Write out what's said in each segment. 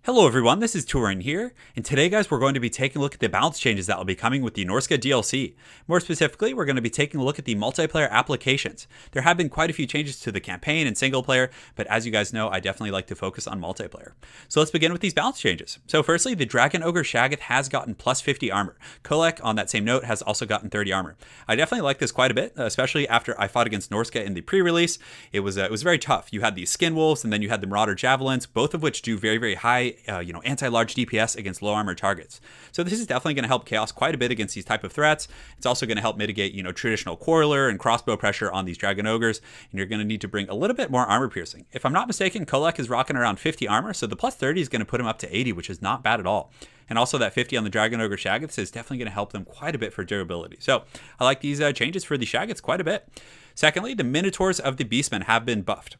Hello everyone, this is Turin here, and today guys we're going to be taking a look at the balance changes that will be coming with the Norsca DLC. More specifically, we're going to be taking a look at the multiplayer applications. There have been quite a few changes to the campaign and single player, but as you guys know, I definitely like to focus on multiplayer. So let's begin with these balance changes. So firstly, the Dragon Ogre Shaggoth has gotten plus 50 armor. Kolek, on that same note, has also gotten 30 armor. I definitely like this quite a bit, especially after I fought against Norsca in the pre-release. It was very tough. You had these Skin Wolves, and then you had the Marauder Javelins, both of which do very high anti-large DPS against low armor targets. So this is definitely going to help Chaos quite a bit against these type of threats. It's also going to help mitigate, traditional Quarreler and crossbow pressure on these Dragon Ogres, and you're going to need to bring a little bit more armor piercing. If I'm not mistaken, Kolek is rocking around 50 armor, so the plus 30 is going to put him up to 80, which is not bad at all. And also that 50 on the Dragon Ogre Shaggoths is definitely going to help them quite a bit for durability. So I like these changes for the Shaggoths quite a bit. Secondly, the Minotaurs of the Beastmen have been buffed.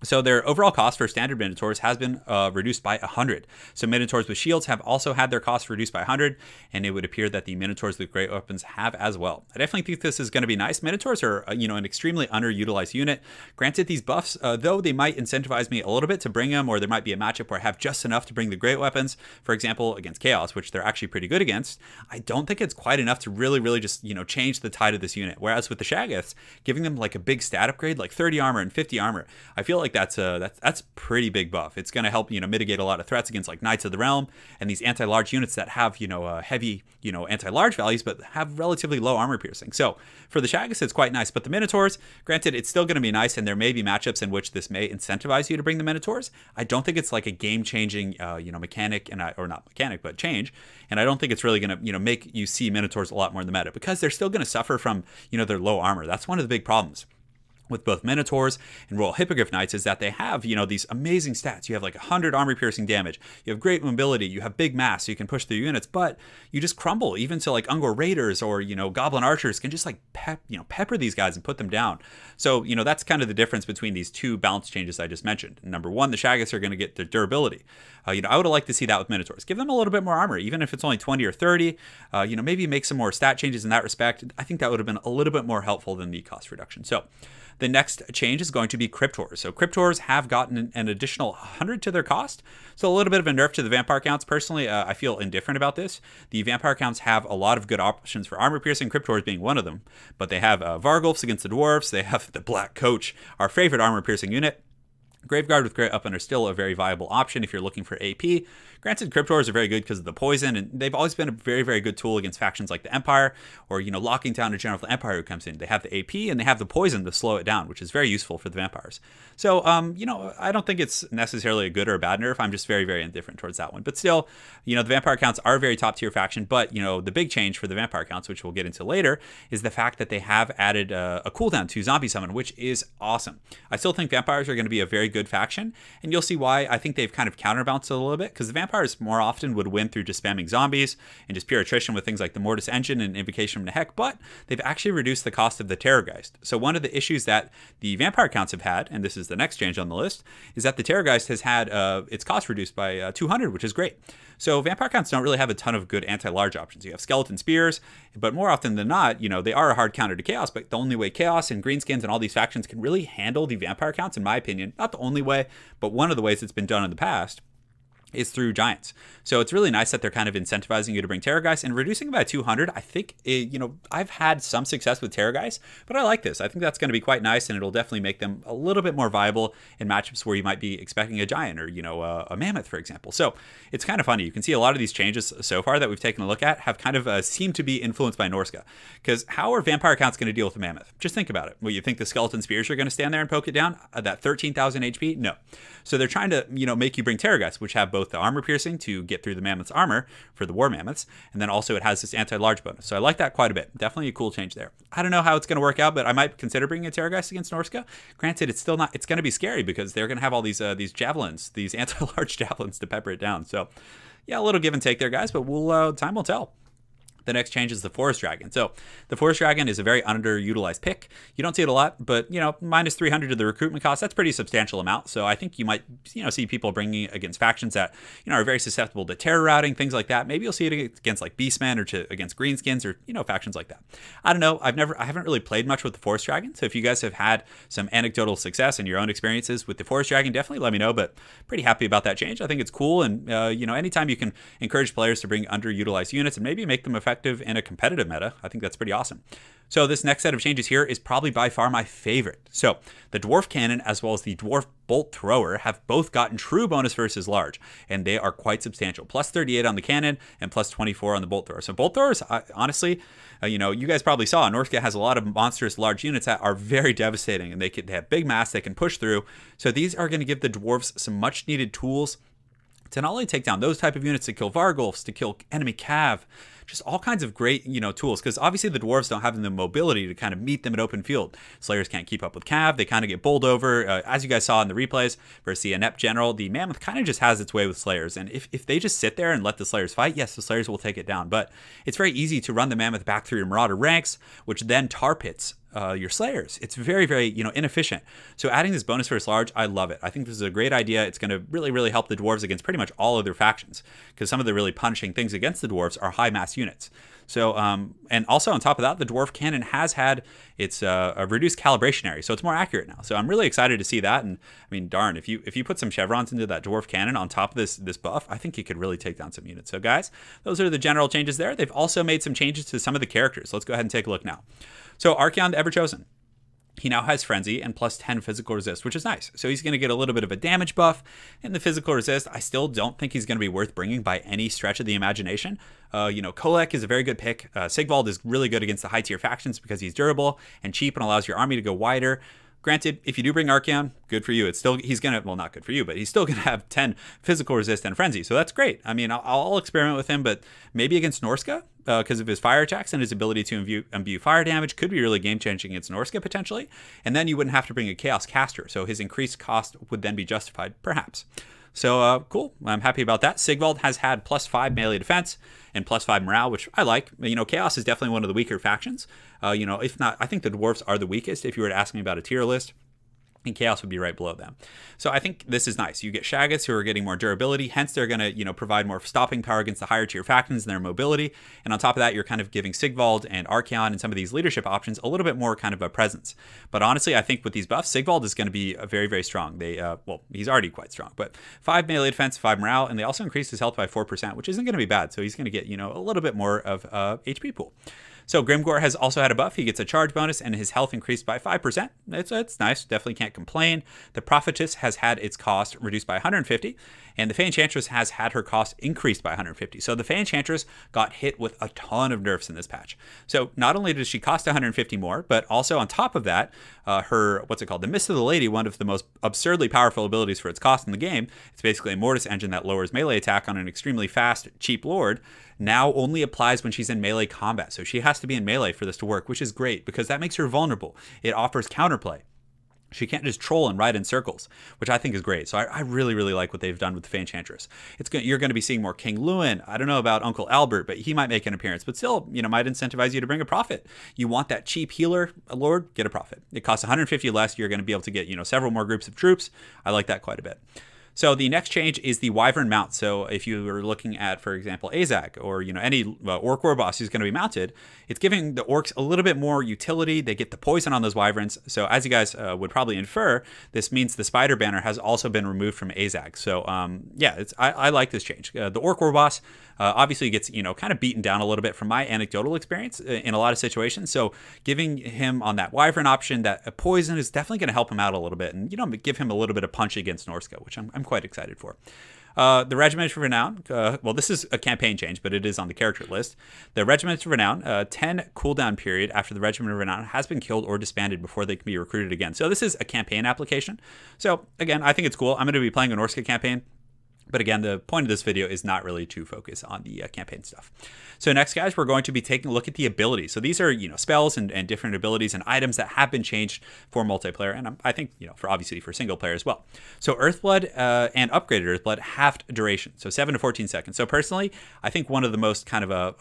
So their overall cost for standard Minotaurs has been reduced by 100. So Minotaurs with shields have also had their cost reduced by 100, and it would appear that the Minotaurs with great weapons have as well. I definitely think this is going to be nice. Minotaurs are, an extremely underutilized unit. Granted, these buffs, though they might incentivize me a little bit to bring them, or there might be a matchup where I have just enough to bring the great weapons, for example, against Chaos, which they're actually pretty good against. I don't think it's quite enough to really just, change the tide of this unit. Whereas with the Shaggoths, giving them like a big stat upgrade, like 30 armor and 50 armor, I feel like that's pretty big buff. It's going to help mitigate a lot of threats against like Knights of the Realm and these anti-large units that have heavy anti-large values but have relatively low armor piercing. So for the Shaggoths it's quite nice, but the Minotaurs, granted, it's still going to be nice, and there may be matchups in which this may incentivize you to bring the Minotaurs. I don't think it's like a game-changing mechanic, or not mechanic but change, and I don't think it's really going to make you see Minotaurs a lot more in the meta, because they're still going to suffer from their low armor. That's one of the big problems with both Minotaurs and Royal Hippogriff Knights, is that they have, these amazing stats. You have like 100 armor piercing damage, you have great mobility, you have big mass, so you can push through units, but you just crumble. Even to like Ungor Raiders or, Goblin Archers can just like pepper these guys and put them down. So, that's kind of the difference between these two balance changes I just mentioned. Number one, the Shaggoths are going to get their durability. I would have liked to see that with Minotaurs. Give them a little bit more armor, even if it's only 20 or 30, maybe make some more stat changes in that respect. I think that would have been a little bit more helpful than the cost reduction. So the next change is going to be Cryptors. So Cryptors have gotten an additional 100 to their cost. So a little bit of a nerf to the vampire counts. Personally, I feel indifferent about this. The vampire counts have a lot of good options for armor piercing, Cryptors being one of them. But they have Vargulfs against the Dwarfs. They have the Black Coach, our favorite armor piercing unit. Graveguard with Great Weapon are still a very viable option if you're looking for AP. Granted, Cryptors are very good because of the poison, and they've always been a very good tool against factions like the Empire, or, locking down a general of the Empire who comes in. They have the AP, and they have the poison to slow it down, which is very useful for the vampires. So, I don't think it's necessarily a good or a bad nerf. I'm just very indifferent towards that one. But still, the vampire counts are a very top-tier faction, but, the big change for the vampire counts, which we'll get into later, is the fact that they have added a cooldown to Zombie Summon, which is awesome. I still think vampires are going to be a very good faction, and you'll see why. I think they've kind of counterbalanced it a little bit, because the vampires more often would win through just spamming zombies and just pure attrition with things like the Mortis Engine and Invocation from the Heck, but they've actually reduced the cost of the Terrorgeist. So one of the issues that the vampire counts have had, and this is the next change on the list, is that the Terrorgeist has had its cost reduced by 200, which is great. So vampire counts don't really have a ton of good anti-large options. You have Skeleton Spears, but more often than not, they are a hard counter to Chaos, but the only way Chaos and Greenskins and all these factions can really handle the vampire counts, in my opinion, not the only way, but one of the ways it's been done in the past, is through Giants. So it's really nice that they're kind of incentivizing you to bring Terrorgeist, and reducing by 200. I think, I've had some success with Terrorgeist, but I like this. I think that's going to be quite nice, and it'll definitely make them a little bit more viable in matchups where you might be expecting a Giant or, a Mammoth, for example. So it's kind of funny. You can see a lot of these changes so far that we've taken a look at have kind of seemed to be influenced by Norsca. Because how are vampire counts going to deal with a Mammoth? Just think about it. Well, you think the Skeleton Spears are going to stand there and poke it down at that 13,000 HP? No. So they're trying to, make you bring Terrorgeist, which have both the armor piercing to get through the Mammoth's armor for the War Mammoths, and then also it has this anti-large bonus. So I like that quite a bit. Definitely a cool change there. I don't know how it's going to work out, but I might consider bringing a Terrorgeist against Norsca. Granted, it's still not, it's going to be scary because they're going to have all these javelins, these anti-large javelins to pepper it down. So yeah, a little give and take there, guys, but time will tell. The next change is the Forest Dragon. So the Forest Dragon is a very underutilized pick. You don't see it a lot, but, you know, minus 300 to the recruitment cost, that's a pretty substantial amount. So I think you might, you know, see people bringing it against factions that, you know, are very susceptible to terror routing, things like that. Maybe you'll see it against like Beastmen or against Greenskins or, you know, factions like that. I don't know. I haven't really played much with the Forest Dragon. So if you guys have had some anecdotal success and your own experiences with the Forest Dragon, definitely let me know, but pretty happy about that change. I think it's cool. And, you know, anytime you can encourage players to bring underutilized units and maybe make them effective in a competitive meta, I think that's pretty awesome. So this next set of changes here is probably by far my favorite. So the Dwarf Cannon as well as the Dwarf Bolt Thrower have both gotten true bonus versus large, and they are quite substantial. Plus 38 on the cannon and plus 24 on the Bolt Thrower. So Bolt Throwers, honestly, you know, you guys probably saw Norsca has a lot of monstrous large units that are very devastating, and they have big mass they can push through. So these are going to give the dwarves some much needed tools to not only take down those type of units, to kill Vargulfs, to kill enemy cav, just all kinds of great, you know, tools. Because obviously the dwarves don't have the mobility to kind of meet them at open field. Slayers can't keep up with cav. They kind of get bowled over. As you guys saw in the replays versus the inept general, the mammoth kind of just has its way with slayers. And if they just sit there and let the slayers fight, yes, the slayers will take it down. But it's very easy to run the mammoth back through your marauder ranks, which then tar pits your slayers. It's very, very, you know, inefficient. So adding this bonus versus large, I love it. I think this is a great idea. It's going to really, really help the dwarves against pretty much all of their factions, because some of the really punishing things against the dwarves are high mass units. So, and also on top of that, the Dwarf Cannon has had its a reduced calibration area, so it's more accurate now. So I'm really excited to see that. And I mean, darn, if you put some chevrons into that Dwarf Cannon on top of this buff, I think you could really take down some units. So guys, those are the general changes there. They've also made some changes to some of the characters. Let's go ahead and take a look now. So Archaon the Everchosen, he now has Frenzy and plus 10 physical resist, which is nice. So he's going to get a little bit of a damage buff. And the physical resist, I still don't think he's going to be worth bringing by any stretch of the imagination. You know, Kolek is a very good pick. Sigvald is really good against the high tier factions because he's durable and cheap and allows your army to go wider. Granted, if you do bring Archaon, good for you. It's still, he's going to, well, not good for you, but he's still going to have 10 physical resist and frenzy. So that's great. I mean, I'll experiment with him, but maybe against Norsca, because of his fire attacks and his ability to imbue fire damage, could be really game-changing against Norsca potentially. And then you wouldn't have to bring a Chaos Caster, so his increased cost would then be justified, perhaps. So cool, I'm happy about that. Sigvald has had plus 5 melee defense and plus 5 morale, which I like. You know, Chaos is definitely one of the weaker factions. You know, if not, I think the dwarves are the weakest if you were to ask me about a tier list. And Chaos would be right below them. So I think this is nice. You get Shaggoths who are getting more durability, hence they're going to, you know, provide more stopping power against the higher tier factions and their mobility. And on top of that, you're kind of giving Sigvald and Archaon and some of these leadership options a little bit more kind of a presence. But honestly, I think with these buffs, Sigvald is going to be very, very strong. They, well, he's already quite strong, but 5 melee defense, 5 morale, and they also increase his health by 4%, which isn't going to be bad. So he's going to get, you know, a little bit more of HP pool. So Grimgor has also had a buff. He gets a charge bonus and his health increased by 5%. It's nice. Definitely can't complain. The Prophetess has had its cost reduced by 150, and the Fey Enchantress has had her cost increased by 150. So the Fey Enchantress got hit with a ton of nerfs in this patch. So not only does she cost 150 more, but also on top of that, her, what's it called? The Mist of the Lady, one of the most absurdly powerful abilities for its cost in the game. It's basically a Mortis engine that lowers melee attack on an extremely fast, cheap lord. Now only applies when she's in melee combat. So she has to be in melee for this to work, which is great because that makes her vulnerable. It offers counterplay. She can't just troll and ride in circles, which I think is great. So I really, really like what they've done with the Fey Enchantress. You're going to be seeing more King Lewin. I don't know about Uncle Albert, but he might make an appearance. But still, you know, might incentivize you to bring a Prophet. You want that cheap healer, a Lord, get a Prophet. It costs 150 less. You're going to be able to get, you know, several more groups of troops. I like that quite a bit. So the next change is the Wyvern mount. So if you were looking at, for example, Azag or, you know, any Orc War boss who's going to be mounted, it's giving the Orcs a little bit more utility. They get the poison on those Wyverns. So as you guys would probably infer, this means the Spider Banner has also been removed from Azag. So yeah, I like this change. The Orc War boss obviously gets, you know, kind of beaten down a little bit from my anecdotal experience in a lot of situations. So giving him on that Wyvern option, that poison is definitely going to help him out a little bit and, you know, give him a little bit of punch against Norsca, which I'm quite excited for. The Regiment of Renown, well, this is a campaign change, but it is on the character list. The Regiment of Renown, 10 cooldown period after the Regiment of Renown has been killed or disbanded before they can be recruited again. So this is a campaign application. So again, I think it's cool. I'm going to be playing a Norsca campaign. But again, the point of this video is not really to focus on the campaign stuff. So next, guys, we're going to be taking a look at the abilities. So these are, spells and different abilities and items that have been changed for multiplayer, and I think, for obviously for single player as well. So Earthblood and upgraded Earthblood halved duration, so 7 to 14 seconds. So personally, I think one of the most kind of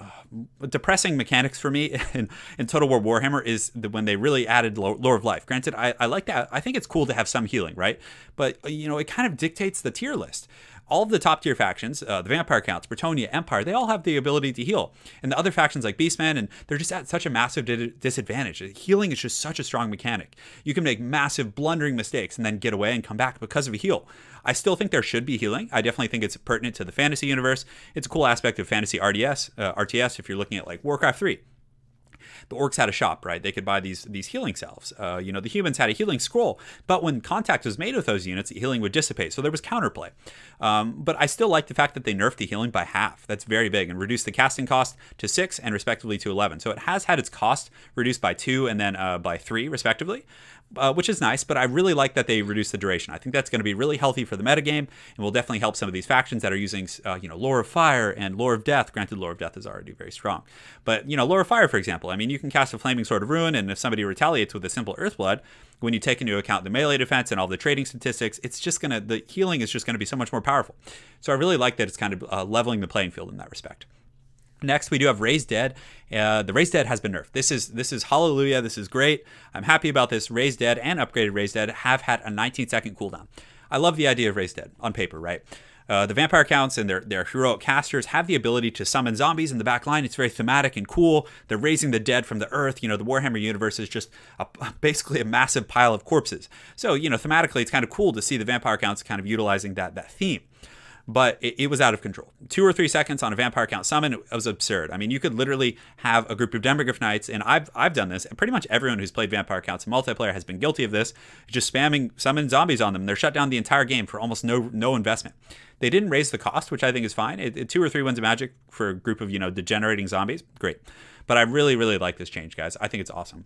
depressing mechanics for me in Total War Warhammer is when they really added Lore of Life. Granted, I like that. I think it's cool to have some healing, right? But, it kind of dictates the tier list. All of the top tier factions, the Vampire Counts, Bretonnia, Empire, they all have the ability to heal. And the other factions like Beastmen, and they're just at such a massive disadvantage. Healing is just such a strong mechanic. You can make massive blundering mistakes and then get away and come back because of a heal. I still think there should be healing. I definitely think it's pertinent to the fantasy universe. It's a cool aspect of fantasy RTS if you're looking at like Warcraft 3. The orcs had a shop, right? They could buy these healing salves. The humans had a healing scroll, but when contact was made with those units, the healing would dissipate. So there was counterplay. But I still like the fact that they nerfed the healing by half. That's very big, and reduced the casting cost to 6 and respectively to 11. So it has had its cost reduced by 2 and then by 3 respectively. Which is nice, but I really like that they reduced the duration. I think that's going to be really healthy for the metagame, and will definitely help some of these factions that are using, Lore of Fire and Lore of Death. Granted, Lore of Death is already very strong. But, Lore of Fire, for example, I mean, you can cast a Flaming Sword of Ruin, and if somebody retaliates with a simple Earthblood, when you take into account the melee defense and all the trading statistics, the healing is just going to be so much more powerful. So I really like that it's kind of leveling the playing field in that respect. Next, we do have Raised Dead. The Raised Dead has been nerfed. This is hallelujah. This is great. I'm happy about this. Raised Dead and upgraded Raised Dead have had a 19-second cooldown. I love the idea of Raised Dead on paper, right? The Vampire Counts and their heroic casters have the ability to summon zombies in the back line. It's very thematic and cool. They're raising the dead from the earth. The Warhammer universe is just basically a massive pile of corpses. So, thematically, it's kind of cool to see the Vampire Counts kind of utilizing that theme. But it was out of control. 2 or 3 seconds on a Vampire Count summon, it was absurd. I mean, you could literally have a group of Demogryph Knights, and I've done this, and pretty much everyone who's played Vampire Counts in multiplayer has been guilty of this, just spamming summon zombies on them. They're shut down the entire game for almost no investment. They didn't raise the cost, which I think is fine. 2 or 3 wins of magic for a group of, degenerating zombies, great. But I really, really like this change, guys. I think it's awesome.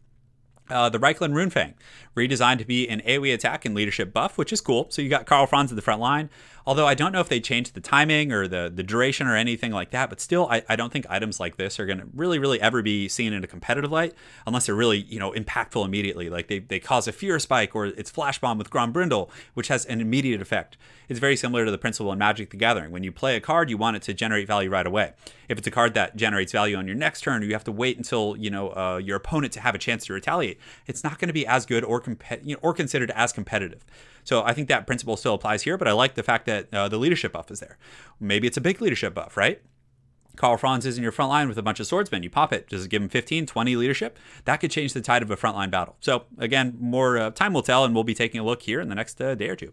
The Reikland Runefang, redesigned to be an AoE attack and leadership buff, which is cool. So you got Karl Franz at the front line. Although I don't know if they changed the timing or the duration or anything like that, but still, I don't think items like this are going to really, really ever be seen in a competitive light unless they're really, impactful immediately. Like they cause a fear spike, or it's Flash Bomb with Grombrindle, which has an immediate effect. It's very similar to the principle in Magic the Gathering. When you play a card, you want it to generate value right away. If it's a card that generates value on your next turn, or you have to wait until your opponent to have a chance to retaliate, it's not going to be as good or considered as competitive. So I think that principle still applies here, but I like the fact that the leadership buff is there. Maybe it's a big leadership buff, right? Karl Franz is in your front line with a bunch of swordsmen. You pop it, just give him 15, 20 leadership. That could change the tide of a frontline battle. So again, more time will tell, and we'll be taking a look here in the next day or two.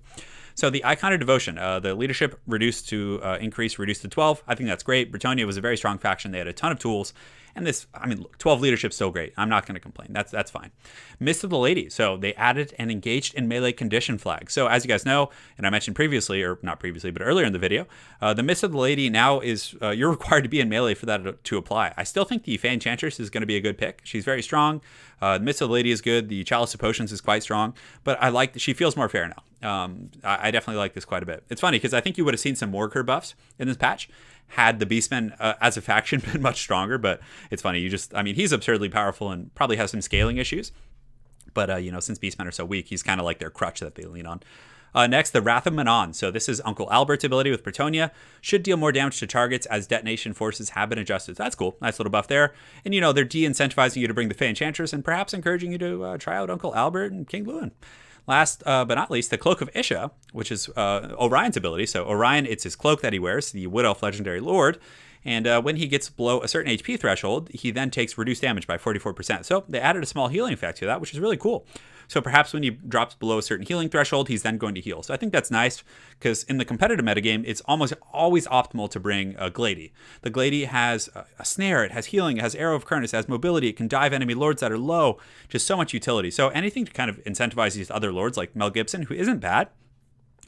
So the Icon of Devotion, the leadership reduced to 12. I think that's great. Bretonnia was a very strong faction. They had a ton of tools. And this, look, 12 leadership's still great. I'm not going to complain. That's fine. Mist of the Lady. So they added an engaged in melee condition flag. So as you guys know, and I mentioned previously, or not previously, but earlier in the video, the Mist of the Lady now is, you're required to be in melee for that to apply. I still think the Fey Enchantress is going to be a good pick. She's very strong. The Mist of the Lady is good. The Chalice of Potions is quite strong. But I like that she feels more fair now. I definitely like this quite a bit. It's funny because I think you would have seen some more curve buffs in this patch had the Beastmen as a faction been much stronger. But it's funny. He's absurdly powerful and probably has some scaling issues. But, since Beastmen are so weak, he's kind of like their crutch that they lean on. Next, the Wrath of Manon. So this is Uncle Albert's ability with Bretonnia. Should deal more damage to targets as detonation forces have been adjusted. So that's cool. Nice little buff there. And, they're de-incentivizing you to bring the Fey Enchantress and perhaps encouraging you to try out Uncle Albert and King Lewin. Last but not least, the Cloak of Isha, which is Orion's ability. So Orion, it's his cloak that he wears, the Wood Elf Legendary Lord. And when he gets below a certain HP threshold, he then takes reduced damage by 44%. So they added a small healing effect to that, which is really cool. So perhaps when he drops below a certain healing threshold, he's then going to heal. So I think that's nice because in the competitive metagame, it's almost always optimal to bring a Glady. The Glady has a snare, it has healing, it has Arrow of Kurnus, it has mobility, it can dive enemy lords that are low, just so much utility. So anything to kind of incentivize these other lords like Mel Gibson, who isn't bad,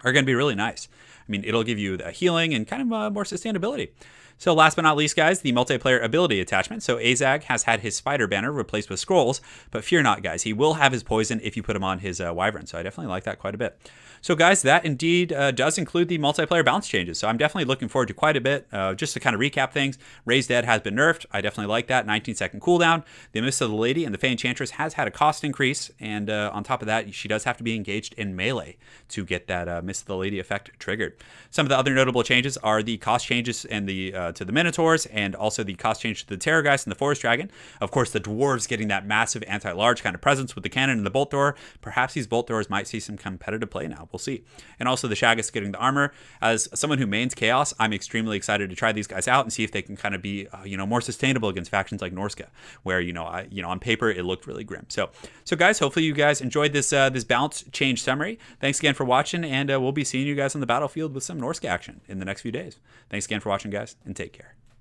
are going to be really nice. It'll give you the healing and kind of more sustainability. So last but not least, guys, the multiplayer ability attachment. So Azag has had his spider banner replaced with scrolls, but fear not, guys. He will have his poison if you put him on his wyvern. So I definitely like that quite a bit. So guys, that indeed does include the multiplayer balance changes. So I'm definitely looking forward to quite a bit. Just to kind of recap things, Raised Dead has been nerfed. I definitely like that. 19-second cooldown. The Mist of the Lady and the Fey Enchantress has had a cost increase. And on top of that, she does have to be engaged in melee to get that Mist of the Lady effect triggered. Some of the other notable changes are the cost changes and the to the Minotaurs, and also the cost change to the Terrorgeist and the Forest Dragon. Of course, the Dwarves getting that massive anti-large kind of presence with the cannon and the bolt thrower. Perhaps these bolt throwers might see some competitive play now. We'll see. And also the Shaggus getting the armor. As someone who mains Chaos, I'm extremely excited to try these guys out and see if they can kind of be more sustainable against factions like Norsca, where on paper it looked really grim. So guys, hopefully you guys enjoyed this this balance change summary. Thanks again for watching, and we'll be seeing you guys on the battlefield with some Norsca action in the next few days. Thanks again for watching, guys, and take care.